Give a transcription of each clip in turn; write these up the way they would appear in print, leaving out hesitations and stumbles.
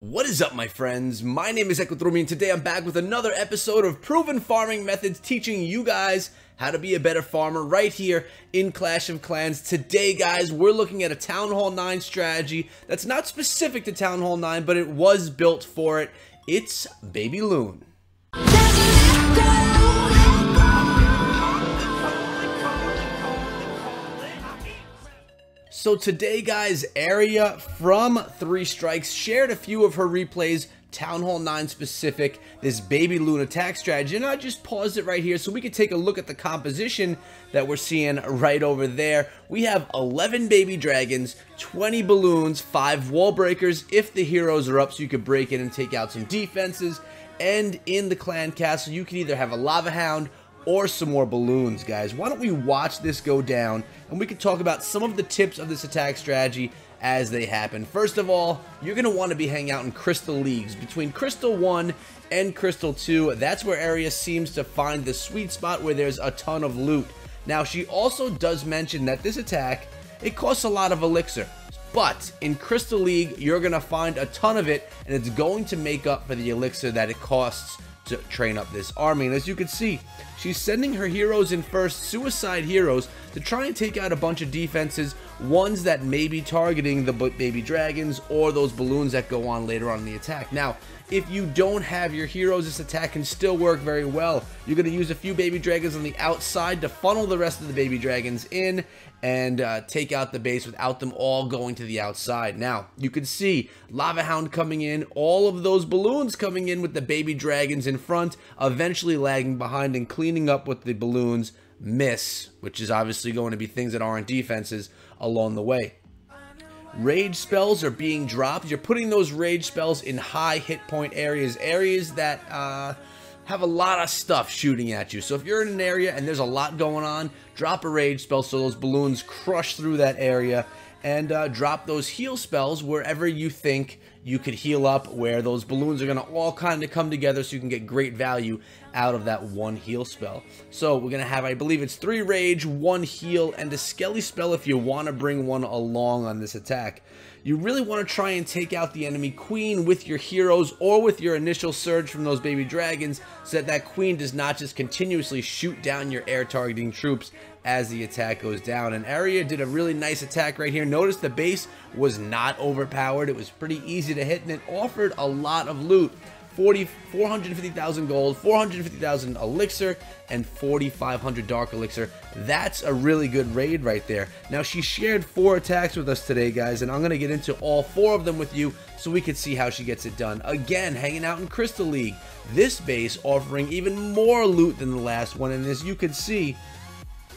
What is up, my friends? My name is Equatormi, and today I'm back with another episode of Proven Farming Methods, teaching you guys how to be a better farmer right here in Clash of Clans. Today, guys, we're looking at a Town Hall 9 strategy that's not specific to Town Hall 9, but it was built for it. It's BabyLoon. So today, guys, Arya from 3 Strikes shared a few of her replays, Town Hall 9 specific, this BabyLoon attack strategy, and I just paused it right here so we could take a look at the composition that we're seeing right over there. We have 11 baby dragons, 20 balloons, 5 wall breakers if the heroes are up so you could break in and take out some defenses, and in the clan castle you can either have a lava hound or some more balloons, guys. Why don't we watch this go down and we can talk about some of the tips of this attack strategy as they happen. First of all, you're going to want to be hanging out in Crystal Leagues. Between Crystal 1 and Crystal 2, that's where Arya seems to find the sweet spot where there's a ton of loot. Now, she also does mention that this attack, it costs a lot of elixir. But in Crystal League, you're going to find a ton of it, and it's going to make up for the elixir that it costs to train up this army. And as you can see, she's sending her heroes in first, suicide heroes, to try and take out a bunch of defenses, ones that may be targeting the baby dragons or those balloons that go on later on in the attack. Now, if you don't have your heroes, this attack can still work very well. You're going to use a few baby dragons on the outside to funnel the rest of the baby dragons in and take out the base without them all going to the outside. Now, you can see Lava Hound coming in, all of those balloons coming in with the baby dragons in front, eventually lagging behind and cleaning up what the balloons miss, which is obviously going to be things that aren't defenses along the way. Rage spells are being dropped. You're putting those rage spells in high hit point areas that have a lot of stuff shooting at you. So if you're in an area and there's a lot going on, drop a rage spell so those balloons crush through that area, and drop those heal spells wherever you think you could heal up, where those balloons are going to all kind of come together so you can get great value out of that one heal spell. So we're going to have, I believe it's 3 rage, 1 heal, and a skelly spell if you want to bring one along on this attack. You really want to try and take out the enemy queen with your heroes or with your initial surge from those baby dragons, so that that queen does not just continuously shoot down your air targeting troops as the attack goes down. And Arya did a really nice attack right here. Notice the base was not overpowered. It was pretty easy to hit, and it offered a lot of loot. 450,000 gold, 450,000 elixir, and 4,500 dark elixir. That's a really good raid right there. Now, she shared 4 attacks with us today, guys, and I'm going to get into all 4 of them with you so we can see how she gets it done. Again, hanging out in Crystal League. This base offering even more loot than the last one, and as you can see,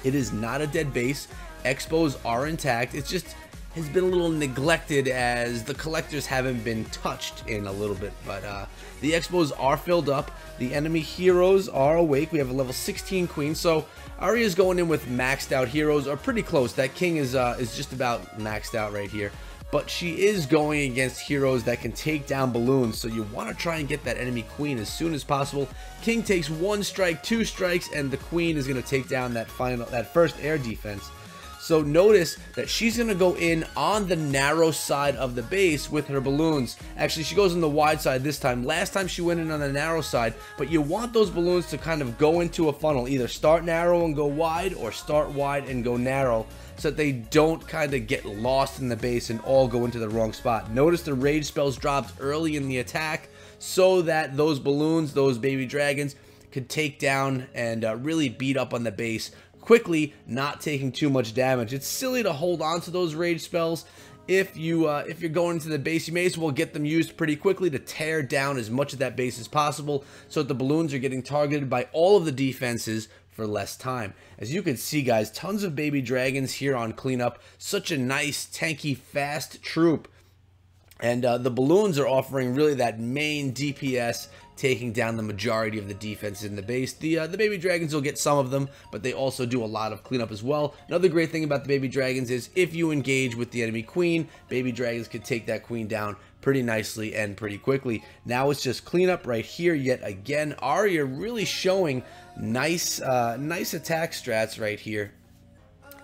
it is not a dead base. Expos are intact. It's just has been a little neglected as the collectors haven't been touched in a little bit, but the expos are filled up. The enemy heroes are awake. We have a level 16 queen, so Arya's going in with maxed out heroes, or pretty close. That king is just about maxed out right here, but she is going against heroes that can take down balloons, so you want to try and get that enemy queen as soon as possible. King takes 1 strike, 2 strikes, and the queen is going to take down that first air defense. So notice that she's going to go in on the narrow side of the base with her balloons. Actually, she goes on the wide side this time. Last time she went in on the narrow side, but you want those balloons to kind of go into a funnel. Either start narrow and go wide, or start wide and go narrow, so that they don't kind of get lost in the base and all go into the wrong spot. Notice the rage spells dropped early in the attack so that those balloons, those baby dragons, could take down and really beat up on the base quickly, not taking too much damage. It's silly to hold on to those rage spells. If you're going into the base, you may as well get them used pretty quickly to tear down as much of that base as possible, so that the balloons are getting targeted by all of the defenses for less time. As you can see, guys, tons of baby dragons here on cleanup. Such a nice, tanky, fast troop. And the balloons are offering really that main DPS, taking down the majority of the defenses in the base. The baby dragons will get some of them, but they also do a lot of cleanup as well. Another great thing about the baby dragons is if you engage with the enemy queen, baby dragons can take that queen down pretty nicely and pretty quickly. Now it's just cleanup right here yet again. Arya really showing nice attack strats right here,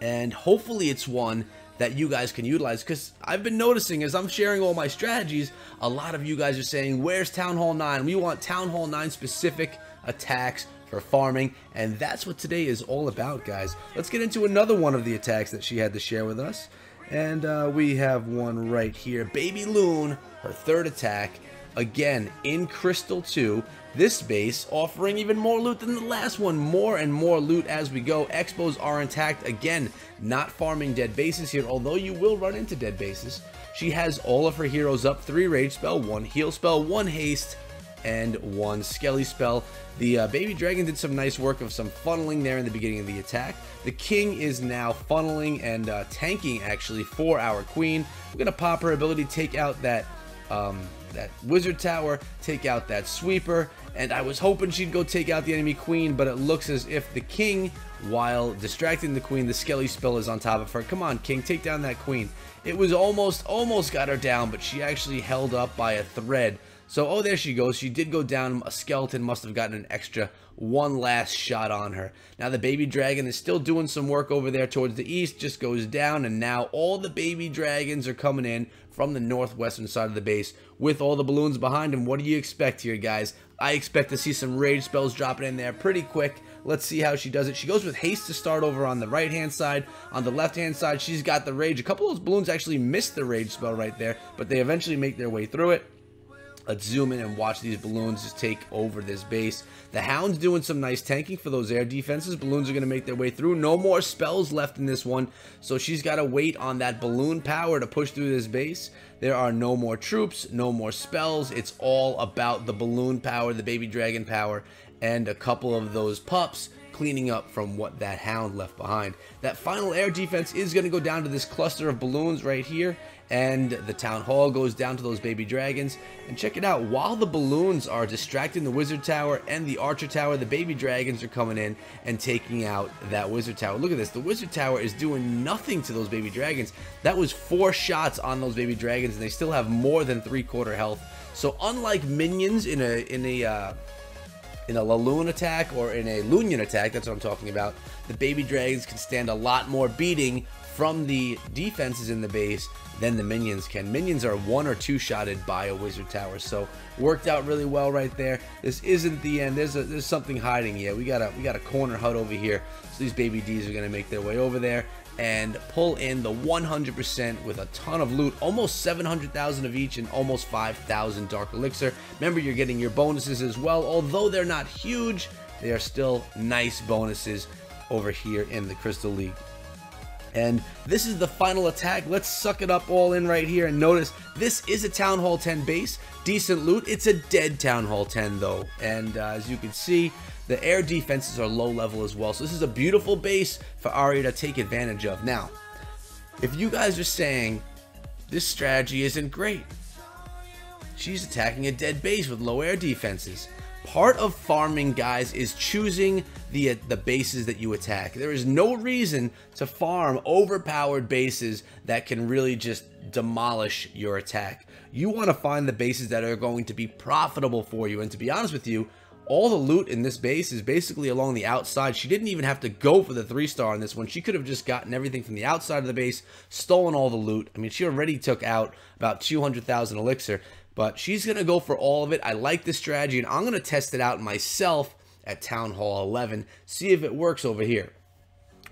and hopefully it's one that you guys can utilize, because I've been noticing as I'm sharing all my strategies, a lot of you guys are saying, where's Town Hall 9? We want Town Hall 9 specific attacks for farming, and that's what today is all about, guys. Let's get into another one of the attacks that she had to share with us, and we have one right here. BabyLoon, her third attack, again in Crystal 2. This base offering even more loot than the last one, more and more loot as we go. Expos are intact, again, not farming dead bases here, although you will run into dead bases. She has all of her heroes up, 3 rage spell, 1 heal spell, 1 haste, and 1 skelly spell. The baby dragon did some nice work of some funneling there in the beginning of the attack. The king is now funneling and tanking actually for our queen. We're gonna pop her ability, take out that wizard tower, take out that sweeper, and I was hoping she'd go take out the enemy queen, but it looks as if the king, while distracting the queen, the skelly spell is on top of her. Come on, king, take down that queen. It was almost got her down, but she actually held up by a thread. So, oh, there she goes. She did go down. A skeleton must have gotten an extra one last shot on her. Now the baby dragon is still doing some work over there towards the east, just goes down, and now all the baby dragons are coming in from the northwestern side of the base with all the balloons behind them. What do you expect here, guys? I expect to see some rage spells dropping in there pretty quick. Let's see how she does it. She goes with haste to start over on the right hand side. On the left hand side, she's got the rage. A couple of those balloons actually missed the rage spell right there, but they eventually make their way through it. Let's zoom in and watch these balloons just take over this base. The hound's doing some nice tanking for those air defenses. Balloons are going to make their way through. No more spells left in this one, so she's got to wait on that balloon power to push through this base. There are no more troops, no more spells. It's all about the balloon power, the baby dragon power, and a couple of those pups cleaning up from what that hound left behind. That final air defense is going to go down to this cluster of balloons right here, and the town hall goes down to those baby dragons. And check it out, while the balloons are distracting the wizard tower and the archer tower, the baby dragons are coming in and taking out that wizard tower. Look at this, the wizard tower is doing nothing to those baby dragons. That was 4 shots on those baby dragons, and they still have more than 3/4 health. So unlike minions in a Laloon attack or in a Loonian attack, that's what I'm talking about, the baby dragons can stand a lot more beating from the defenses in the base than the minions can. Minions are 1 or 2 shotted by a wizard tower, so worked out really well right there. This isn't the end. There's something hiding here. We got a corner hut over here, so these baby Ds are gonna make their way over there and pull in the 100% with a ton of loot, almost 700,000 of each and almost 5,000 dark elixir. Remember, you're getting your bonuses as well. Although they're not huge, they are still nice bonuses over here in the Crystal League. And this is the final attack. Let's suck it up all in right here, and notice this is a Town Hall 10 base. Decent loot. It's a dead Town Hall 10 though, and as you can see, the air defenses are low level as well. So this is a beautiful base for Arya to take advantage of. Now, if you guys are saying this strategy isn't great, she's attacking a dead base with low air defenses. Part of farming, guys, is choosing the bases that you attack. There is no reason to farm overpowered bases that can really just demolish your attack. You want to find the bases that are going to be profitable for you, and to be honest with you, all the loot in this base is basically along the outside. She didn't even have to go for the 3-star on this one. She could have just gotten everything from the outside of the base, stolen all the loot. I mean, she already took out about 200,000 elixir, but she's going to go for all of it. I like this strategy, and I'm going to test it out myself at Town Hall 11, see if it works over here.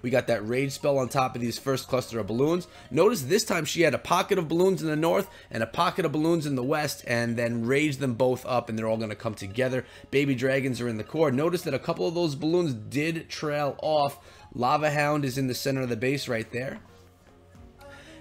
We got that rage spell on top of these first cluster of balloons. Notice this time she had a pocket of balloons in the north and a pocket of balloons in the west, and then raged them both up, and they're all going to come together. Baby dragons are in the core. Notice that a couple of those balloons did trail off. Lava Hound is in the center of the base right there.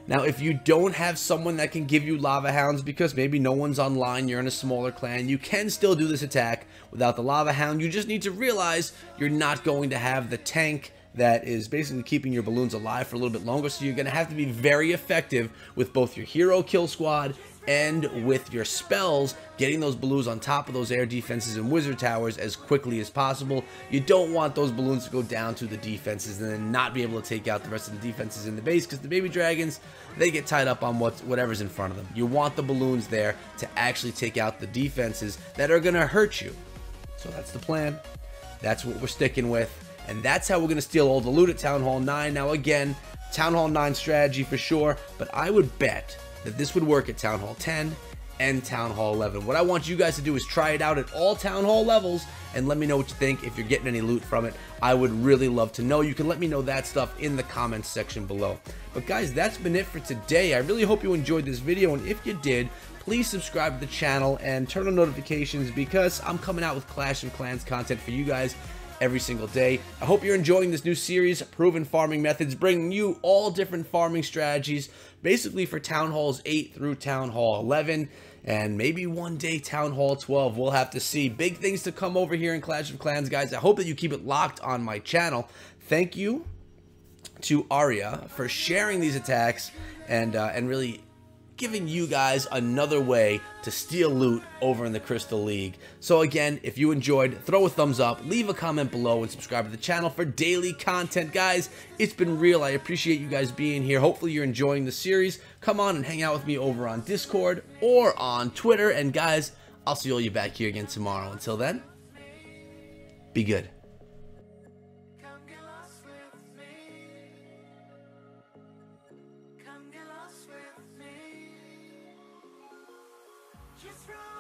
Now, if you don't have someone that can give you Lava Hounds because maybe no one's online, you're in a smaller clan, you can still do this attack without the Lava Hound. You just need to realize you're not going to have the tank that is basically keeping your balloons alive for a little bit longer, so you're going to have to be very effective with both your hero kill squad and with your spells, getting those balloons on top of those air defenses and wizard towers as quickly as possible. You don't want those balloons to go down to the defenses and then not be able to take out the rest of the defenses in the base, because the baby dragons, they get tied up on whatever's in front of them. You want the balloons there to actually take out the defenses that are going to hurt you. So that's the plan. That's what we're sticking with. and that's how we're going to steal all the loot at Town Hall 9. Now again, Town Hall 9 strategy for sure, but I would bet that this would work at Town Hall 10 and Town Hall 11. What I want you guys to do is try it out at all Town Hall levels and let me know what you think. If you're getting any loot from it, I would really love to know. You can let me know that stuff in the comments section below. But guys, that's been it for today. I really hope you enjoyed this video, and if you did, please subscribe to the channel and turn on notifications, because I'm coming out with Clash of Clans content for you guys every single day. I hope you're enjoying this new series, Proven Farming Methods, bringing you all different farming strategies, basically for Town Halls 8 through Town Hall 11, and maybe one day Town Hall 12. We'll have to see. Big things to come over here in Clash of Clans, guys. I hope that you keep it locked on my channel. Thank you to Arya for sharing these attacks and really giving you guys another way to steal loot over in the Crystal League. So again, if you enjoyed, throw a thumbs up, leave a comment below, and subscribe to the channel for daily content. Guys, it's been real. I appreciate you guys being here. Hopefully you're enjoying the series. Come on and hang out with me over on Discord or on Twitter. And guys, I'll see all you back here again tomorrow. Until then, be good. Just run.